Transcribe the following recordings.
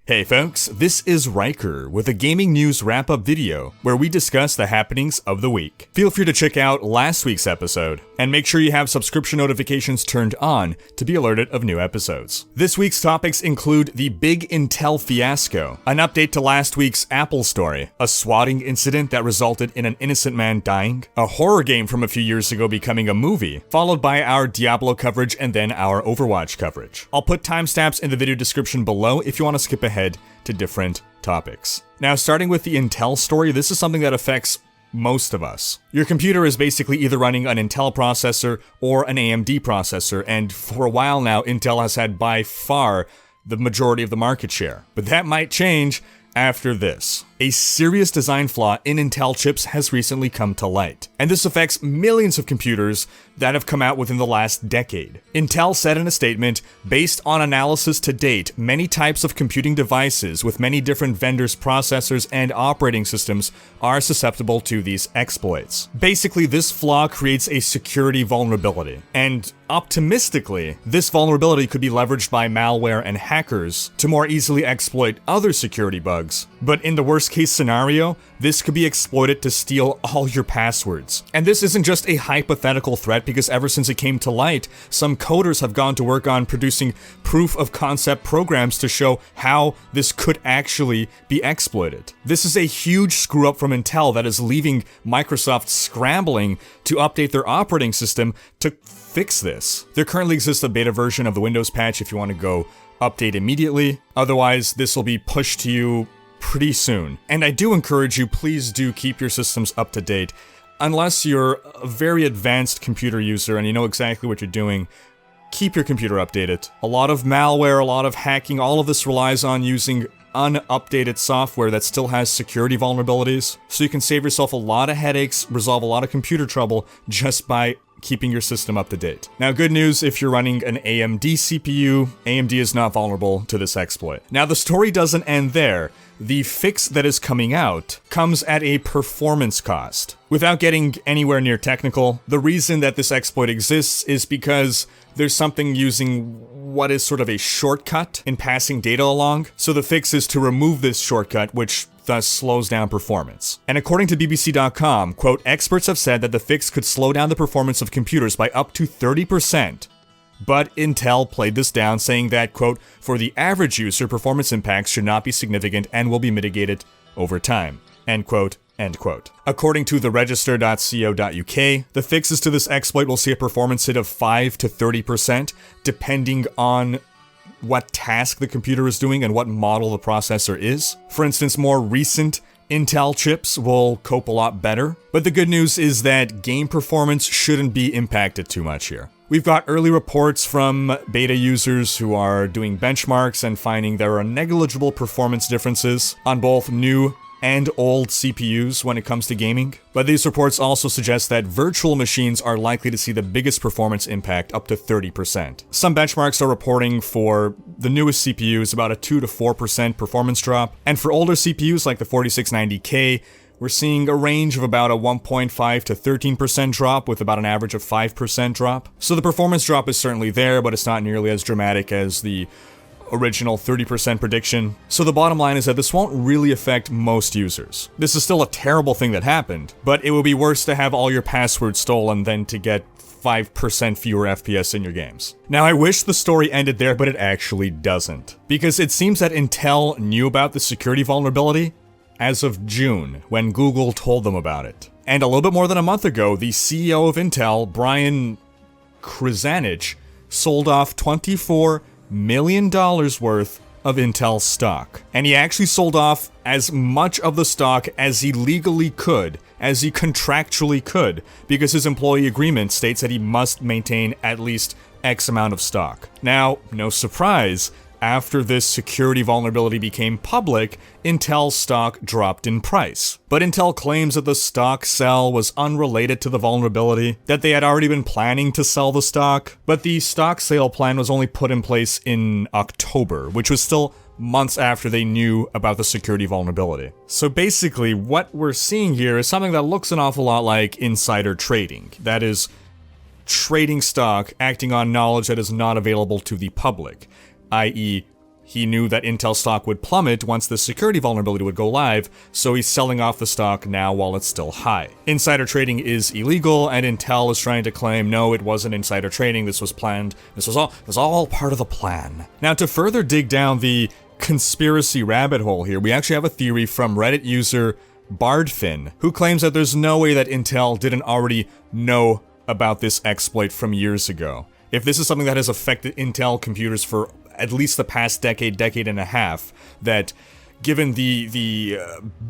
Hey folks, this is Rhykker with a gaming news wrap-up video where we discuss the happenings of the week. Feel free to check out last week's episode, and make sure you have subscription notifications turned on to be alerted of new episodes. This week's topics include the big Intel fiasco, an update to last week's Apple story, a swatting incident that resulted in an innocent man dying, a horror game from a few years ago becoming a movie, followed by our Diablo coverage and then our Overwatch coverage. I'll put timestamps in the video description below if you want to skip ahead to different topics. Now, starting with the Intel story, this is something that affects most of us. Your computer is basically either running an Intel processor or an AMD processor, and for a while now, Intel has had by far the majority of the market share. But that might change after this. A serious design flaw in Intel chips has recently come to light, and this affects millions of computers that have come out within the last decade. Intel said in a statement, based on analysis to date, many types of computing devices with many different vendors' processors and operating systems are susceptible to these exploits. Basically, this flaw creates a security vulnerability, and optimistically, this vulnerability could be leveraged by malware and hackers to more easily exploit other security bugs. But in the worst case scenario, this could be exploited to steal all your passwords. And this isn't just a hypothetical threat, because ever since it came to light, some coders have gone to work on producing proof of concept programs to show how this could actually be exploited. This is a huge screw up from Intel that is leaving Microsoft scrambling to update their operating system to fix this. There currently exists a beta version of the Windows patch if you want to go update immediately. Otherwise, this will be pushed to you pretty soon. And I do encourage you, please do keep your systems up to date. Unless you're a very advanced computer user and you know exactly what you're doing, keep your computer updated. A lot of malware, a lot of hacking, all of this relies on using unupdated software that still has security vulnerabilities. So you can save yourself a lot of headaches, resolve a lot of computer trouble just by keeping your system up to date. Now, good news, if you're running an AMD CPU, AMD is not vulnerable to this exploit. Now, the story doesn't end there. The fix that is coming out comes at a performance cost. Without getting anywhere near technical, the reason that this exploit exists is because there's something using what is sort of a shortcut in passing data along. So the fix is to remove this shortcut, which thus slows down performance. And according to BBC.com, quote, experts have said that the fix could slow down the performance of computers by up to 30%. But Intel played this down, saying that, quote, for the average user, performance impacts should not be significant and will be mitigated over time, end quote, end quote. According to theregister.co.uk, the fixes to this exploit will see a performance hit of 5 to 30%, depending on what task the computer is doing and what model the processor is. For instance, more recent Intel chips will cope a lot better. But the good news is that game performance shouldn't be impacted too much here. We've got early reports from beta users who are doing benchmarks and finding there are negligible performance differences on both new and old CPUs when it comes to gaming. But these reports also suggest that virtual machines are likely to see the biggest performance impact, up to 30%. Some benchmarks are reporting for the newest CPUs about a 2 to 4% performance drop, and for older CPUs like the 4690K, we're seeing a range of about a 1.5 to 13% drop with about an average of 5% drop. So the performance drop is certainly there, but it's not nearly as dramatic as the original 30% prediction. So the bottom line is that this won't really affect most users. This is still a terrible thing that happened, but it would be worse to have all your passwords stolen than to get 5% fewer FPS in your games. Now, I wish the story ended there, but it actually doesn't. Because it seems that Intel knew about the security vulnerability as of June, when Google told them about it. And a little bit more than a month ago, the CEO of Intel, Brian Krzanich, sold off $24 million worth of Intel stock. And he actually sold off as much of the stock as he legally could, as he contractually could, because his employee agreement states that he must maintain at least X amount of stock. Now, no surprise, after this security vulnerability became public, Intel stock dropped in price. But Intel claims that the stock sell was unrelated to the vulnerability, that they had already been planning to sell the stock, but the stock sale plan was only put in place in October, which was still months after they knew about the security vulnerability. So basically, what we're seeing here is something that looks an awful lot like insider trading. That is, trading stock, acting on knowledge that is not available to the public, i.e., he knew that Intel stock would plummet once the security vulnerability would go live, so he's selling off the stock now while it's still high. Insider trading is illegal, and Intel is trying to claim, no, it wasn't insider trading, this was planned, this was all part of the plan. Now, to further dig down the conspiracy rabbit hole here, we actually have a theory from Reddit user Bardfin, who claims that there's no way that Intel didn't already know about this exploit from years ago. If this is something that has affected Intel computers for at least the past decade and a half, that given the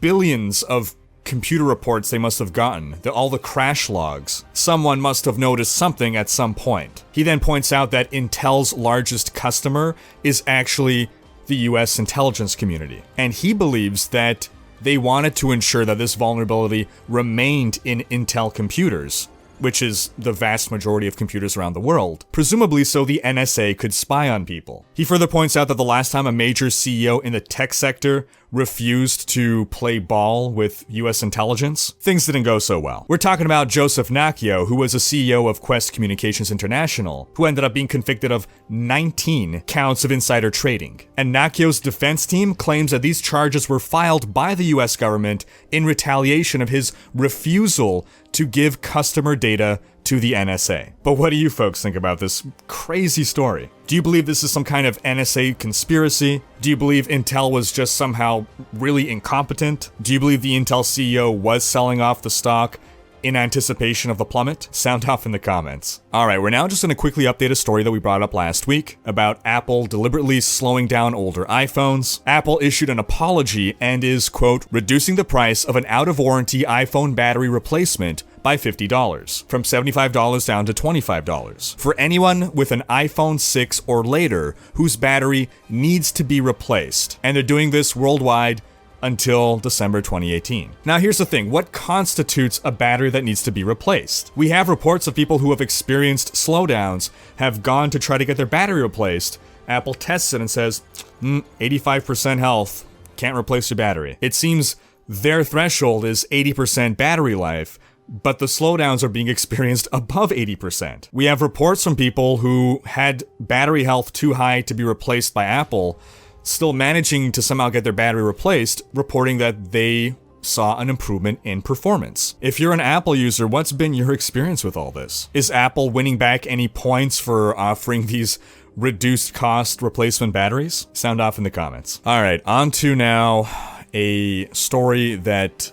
billions of computer reports they must have gotten, all the crash logs, someone must have noticed something at some point. He then points out that Intel's largest customer is actually the US intelligence community, and he believes that they wanted to ensure that this vulnerability remained in Intel computers, which is the vast majority of computers around the world, presumably so the NSA could spy on people. He further points out that the last time a major CEO in the tech sector refused to play ball with US intelligence, things didn't go so well. We're talking about Joseph Nacchio, who was a CEO of Quest Communications International, who ended up being convicted of 19 counts of insider trading. And Nacchio's defense team claims that these charges were filed by the US government in retaliation of his refusal to give customer data to the NSA. But what do you folks think about this crazy story? Do you believe this is some kind of NSA conspiracy? Do you believe Intel was just somehow really incompetent? Do you believe the Intel CEO was selling off the stock in anticipation of the plummet? Sound off in the comments. Alright, we're now just going to quickly update a story that we brought up last week about Apple deliberately slowing down older iPhones. Apple issued an apology and is, quote, reducing the price of an out-of-warranty iPhone battery replacement by $50, from $75 down to $25, for anyone with an iPhone 6 or later whose battery needs to be replaced. And they're doing this worldwide until December 2018. Now here's the thing, what constitutes a battery that needs to be replaced? We have reports of people who have experienced slowdowns, have gone to try to get their battery replaced. Apple tests it and says, 85% health, can't replace your battery. It seems their threshold is 80% battery life, but the slowdowns are being experienced above 80%. We have reports from people who had battery health too high to be replaced by Apple, still managing to somehow get their battery replaced, reporting that they saw an improvement in performance. If you're an Apple user, what's been your experience with all this? Is Apple winning back any points for offering these reduced cost replacement batteries? Sound off in the comments. Alright, on to now a story that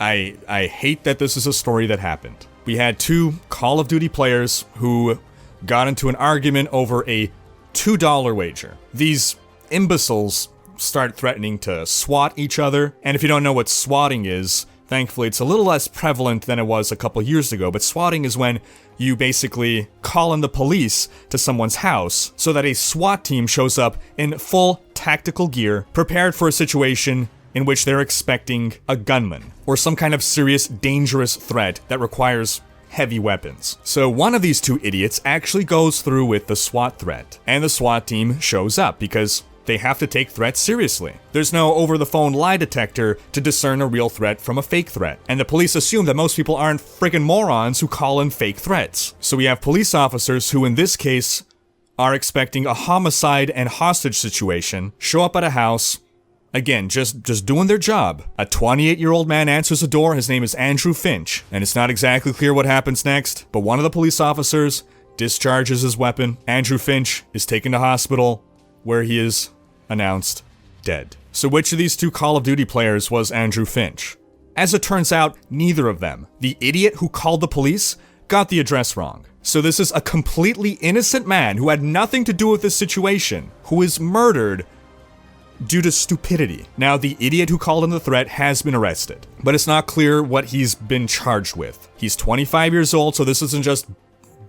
I hate that this is a story that happened. We had two Call of Duty players who got into an argument over a $2 wager. These imbeciles start threatening to swat each other, and if you don't know what swatting is, thankfully it's a little less prevalent than it was a couple years ago, but swatting is when you basically call in the police to someone's house so that a SWAT team shows up in full tactical gear, prepared for a situation in which they're expecting a gunman or some kind of serious, dangerous threat that requires heavy weapons. So one of these two idiots actually goes through with the SWAT threat, and the SWAT team shows up because they have to take threats seriously. There's no over-the-phone lie detector to discern a real threat from a fake threat, and the police assume that most people aren't friggin' morons who call in fake threats. So we have police officers who, in this case, are expecting a homicide and hostage situation, show up at a house. Again, just doing their job. A 28-year-old man answers the door. His name is Andrew Finch, and it's not exactly clear what happens next, but one of the police officers discharges his weapon. Andrew Finch is taken to hospital, where he is announced dead. So which of these two Call of Duty players was Andrew Finch? As it turns out, neither of them. The idiot who called the police got the address wrong. So this is a completely innocent man who had nothing to do with this situation, who is murdered due to stupidity. Now, the idiot who called in the threat has been arrested, but it's not clear what he's been charged with. He's 25 years old, so this isn't just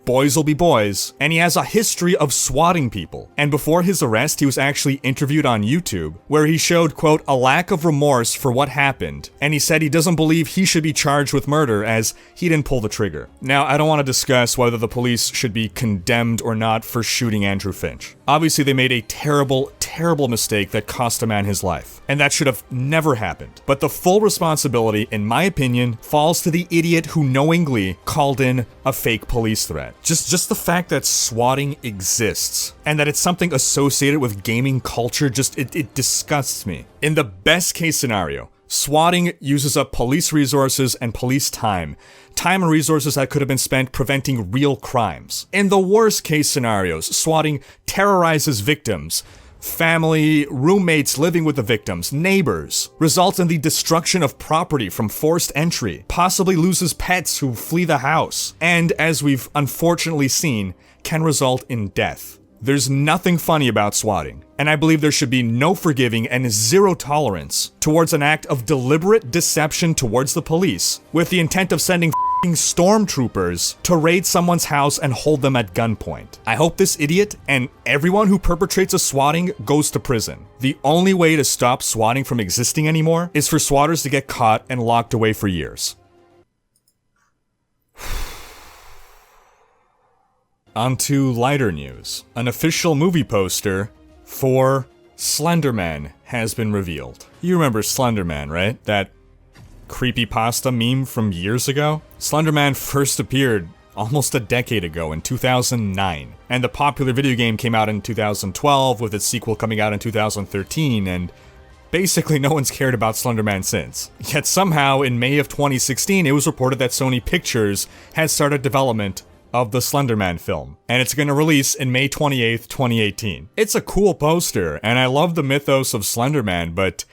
boys will be boys, and he has a history of swatting people. And before his arrest, he was actually interviewed on YouTube, where he showed, quote, a lack of remorse for what happened, and he said he doesn't believe he should be charged with murder as he didn't pull the trigger. Now, I don't want to discuss whether the police should be condemned or not for shooting Andrew Finch. Obviously, they made a terrible terrible mistake that cost a man his life, and that should have never happened. But the full responsibility, in my opinion, falls to the idiot who knowingly called in a fake police threat. Just the fact that swatting exists, and that it's something associated with gaming culture, it disgusts me. In the best case scenario, swatting uses up police resources and police time and resources that could have been spent preventing real crimes. In the worst case scenarios, swatting terrorizes victims, family, roommates living with the victims, neighbors, results in the destruction of property from forced entry, possibly loses pets who flee the house, and as we've unfortunately seen, can result in death. There's nothing funny about swatting, and I believe there should be no forgiving and zero tolerance towards an act of deliberate deception towards the police with the intent of sending f***ing stormtroopers to raid someone's house and hold them at gunpoint. I hope this idiot and everyone who perpetrates a swatting goes to prison. The only way to stop swatting from existing anymore is for swatters to get caught and locked away for years. On to lighter news. An official movie poster for Slender Man has been revealed. You remember Slender Man, right? That creepypasta meme from years ago? Slender Man first appeared almost a decade ago in 2009, and the popular video game came out in 2012 with its sequel coming out in 2013, and basically no one's cared about Slender Man since. Yet somehow in May of 2016 it was reported that Sony Pictures had started development of the Slender Man film, and it's gonna release in May 28th, 2018. It's a cool poster, and I love the mythos of Slender Man, but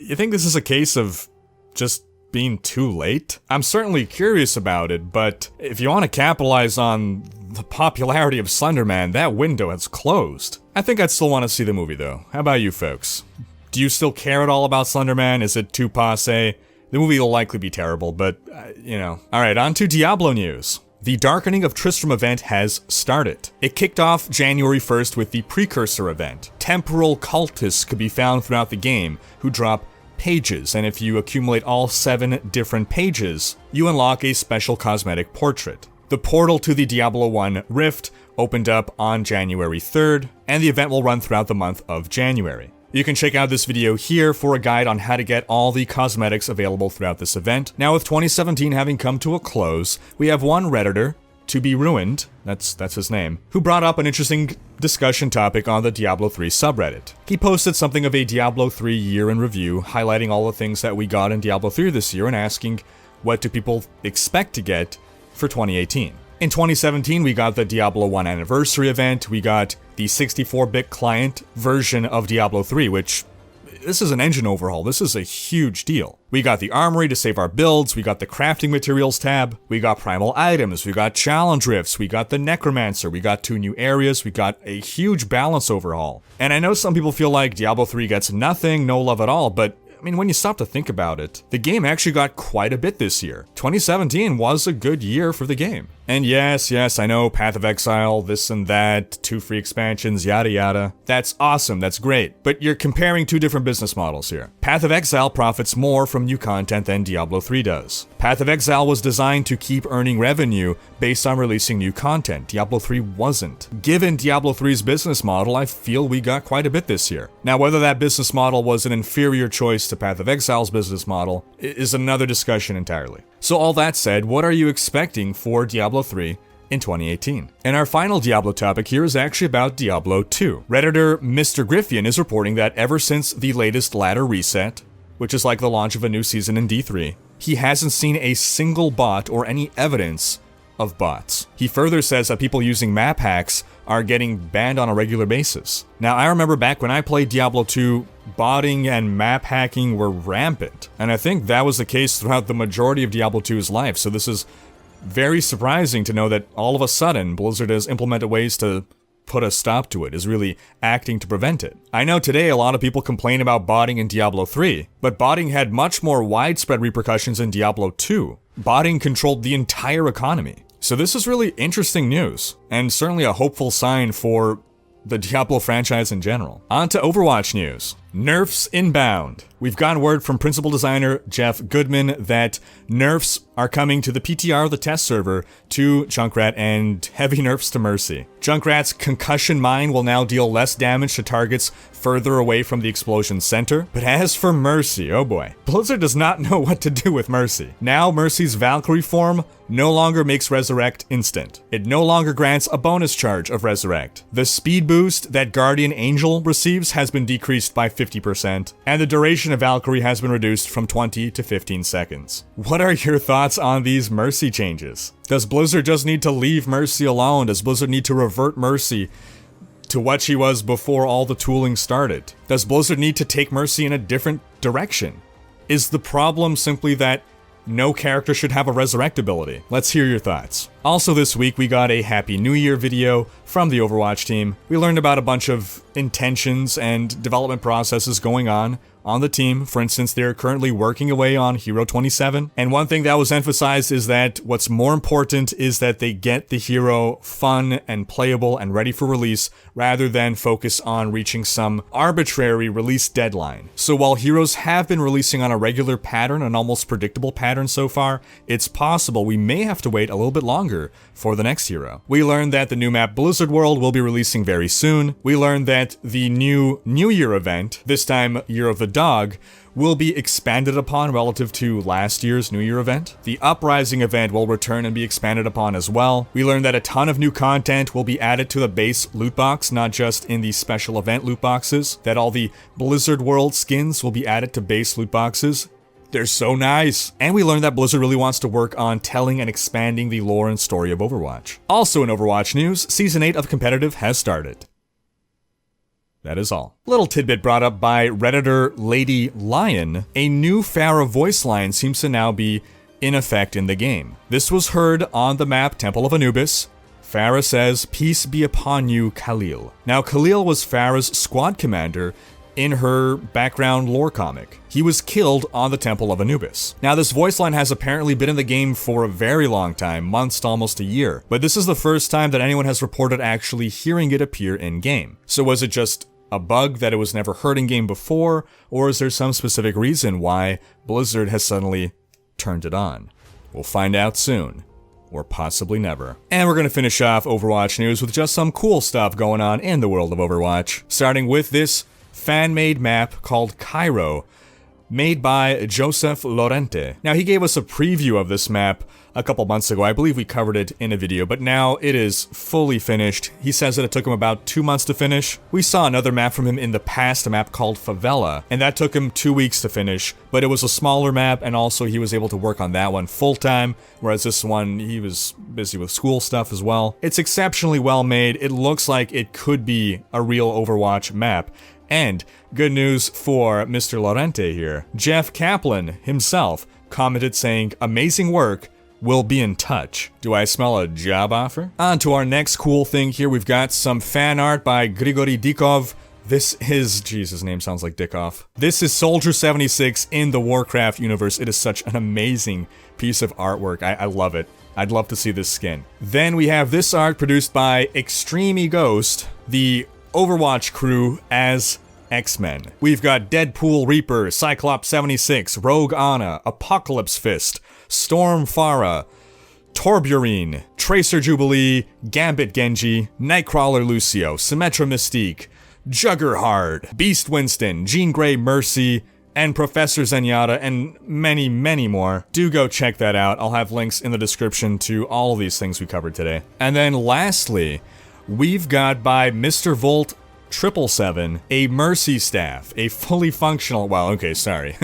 you think this is a case of just being too late? I'm certainly curious about it, but if you want to capitalize on the popularity of Slender Man, that window has closed. I think I'd still want to see the movie though. How about you folks? Do you still care at all about Slender Man? Is it too passé? The movie will likely be terrible, but, you know. Alright, on to Diablo news. The Darkening of Tristram event has started. It kicked off January 1st with the Precursor event. Temporal cultists could be found throughout the game who drop pages, and if you accumulate all 7 different pages, you unlock a special cosmetic portrait. The portal to the Diablo 1 Rift opened up on January 3rd, and the event will run throughout the month of January. You can check out this video here for a guide on how to get all the cosmetics available throughout this event. Now with 2017 having come to a close, we have one Redditor, To Be Ruined, that's his name, who brought up an interesting discussion topic on the Diablo 3 subreddit. He posted something of a Diablo 3 year in review, highlighting all the things that we got in Diablo 3 this year and asking what do people expect to get for 2018. In 2017, we got the Diablo 1 anniversary event, we got the 64-bit client version of Diablo 3, which, this is an engine overhaul, this is a huge deal. We got the armory to save our builds, we got the crafting materials tab, we got primal items, we got challenge rifts, we got the necromancer, we got 2 new areas, we got a huge balance overhaul. And I know some people feel like Diablo 3 gets nothing, no love at all, but I mean, when you stop to think about it, the game actually got quite a bit this year. 2017 was a good year for the game. And yes, I know, Path of Exile, this and that, 2 free expansions, yada yada. That's awesome, that's great. But you're comparing 2 different business models here. Path of Exile profits more from new content than Diablo 3 does. Path of Exile was designed to keep earning revenue based on releasing new content. Diablo 3 wasn't. Given Diablo 3's business model, I feel we got quite a bit this year. Now, whether that business model was an inferior choice to Path of Exile's business model is another discussion entirely. So all that said, what are you expecting for Diablo 3 in 2018? And our final Diablo topic here is actually about Diablo 2. Redditor Mr. Griffian is reporting that ever since the latest ladder reset, which is like the launch of a new season in D3, he hasn't seen a single bot or any evidence of bots. He further says that people using map hacks are getting banned on a regular basis. Now, I remember back when I played Diablo 2, botting and map hacking were rampant, and I think that was the case throughout the majority of Diablo 2's life, so this is very surprising to know that all of a sudden Blizzard has implemented ways to put a stop to it, is really acting to prevent it. I know today a lot of people complain about botting in Diablo 3, but botting had much more widespread repercussions in Diablo 2. Botting controlled the entire economy. So this is really interesting news, and certainly a hopeful sign for the Diablo franchise in general. On to Overwatch news. Nerfs inbound. We've gotten word from principal designer Jeff Goodman that nerfs are coming to the PTR, the test server, to Junkrat, and heavy nerfs to Mercy. Junkrat's concussion mine will now deal less damage to targets further away from the explosion center. But as for Mercy, oh boy, Blizzard does not know what to do with Mercy. Now Mercy's Valkyrie form no longer makes Resurrect instant. It no longer grants a bonus charge of Resurrect. The speed boost that Guardian Angel receives has been decreased by 50%, and the duration of Valkyrie has been reduced from 20 to 15 seconds. What are your thoughts on these Mercy changes? Does Blizzard just need to leave Mercy alone? Does Blizzard need to revert Mercy to what she was before all the tooling started? Does Blizzard need to take Mercy in a different direction? Is the problem simply that no character should have a Resurrect ability? Let's hear your thoughts. Also this week, we got a Happy New Year video from the Overwatch team. We learned about a bunch of intentions and development processes going on the team. For instance, they're currently working away on Hero 27. And one thing that was emphasized is that what's more important is that they get the hero fun and playable and ready for release, rather than focus on reaching some arbitrary release deadline. So while heroes have been releasing on a regular pattern, an almost predictable pattern so far, it's possible we may have to wait a little bit longer for the next hero. We learned that the new map Blizzard World will be releasing very soon. We learned that the new New Year event, this time Year of the Dog, will be expanded upon relative to last year's New Year event. The Uprising event will return and be expanded upon as well. We learned that a ton of new content will be added to the base loot box, not just in the special event loot boxes, that all the Blizzard World skins will be added to base loot boxes. They're so nice. And we learned that Blizzard really wants to work on telling and expanding the lore and story of Overwatch. Also in Overwatch news, Season 8 of Competitive has started. That is all. Little tidbit brought up by Redditor Lady Lion. A new Pharah voice line seems to now be in effect in the game. This was heard on the map Temple of Anubis. Pharah says, "Peace be upon you, Khalil." Now, Khalil was Pharah's squad commander in her background lore comic. He was killed on the Temple of Anubis. Now, this voice line has apparently been in the game for a very long time, months to almost a year, but this is the first time that anyone has reported actually hearing it appear in-game. So was it just a bug that it was never heard in-game before, or is there some specific reason why Blizzard has suddenly turned it on? We'll find out soon. Or possibly never. And we're gonna finish off Overwatch news with just some cool stuff going on in the world of Overwatch, starting with this fan-made map called Cairo, made by Joseph Lorente. Now, he gave us a preview of this map a couple months ago. I believe we covered it in a video, but now it is fully finished. He says that it took him about 2 months to finish. We saw another map from him in the past, a map called Favela, and that took him 2 weeks to finish, but it was a smaller map, and also he was able to work on that one full-time, whereas this one, he was busy with school stuff as well. It's exceptionally well made. It looks like it could be a real Overwatch map. And good news for Mr. Lorente here. Jeff Kaplan himself commented saying, "Amazing work, we'll be in touch." Do I smell a job offer? On to our next cool thing here. We've got some fan art by Grigory Dikov. This is, geez, his name sounds like Dickoff. This is Soldier 76 in the Warcraft universe. It is such an amazing piece of artwork. I love it. I'd love to see this skin. Then we have this art produced by Extreme Ghost, the Overwatch crew as X-Men. We've got Deadpool Reaper, Cyclops 76, Rogue Ana, Apocalypse Fist, Storm Pharah, Torburine, Tracer Jubilee, Gambit Genji, Nightcrawler Lucio, Symmetra Mystique, Juggerhard, Beast Winston, Jean Grey Mercy, and Professor Zenyatta, and many, many more. Do go check that out. I'll have links in the description to all of these things we covered today. And then lastly, we've got by Mr. Volt 777, a Mercy Staff, a fully functional, well, okay, sorry.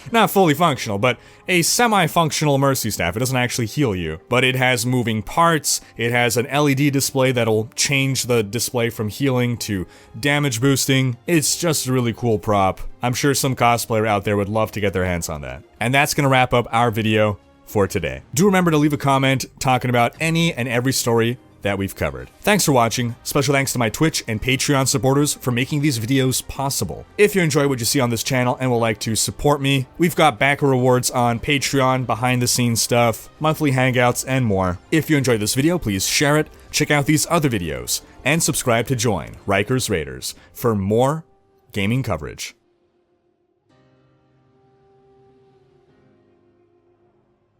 Not fully functional, but a semi-functional Mercy Staff. It doesn't actually heal you, but it has moving parts, it has an LED display that'll change the display from healing to damage boosting. It's just a really cool prop. I'm sure some cosplayer out there would love to get their hands on that. And that's gonna wrap up our video for today. Do remember to leave a comment talking about any and every story that we've covered. Thanks for watching. Special thanks to my Twitch and Patreon supporters for making these videos possible. If you enjoy what you see on this channel and would like to support me, we've got backer rewards on Patreon, behind the scenes stuff, monthly hangouts, and more. If you enjoyed this video, please share it, check out these other videos, and subscribe to join Rhykkers Raiders for more gaming coverage.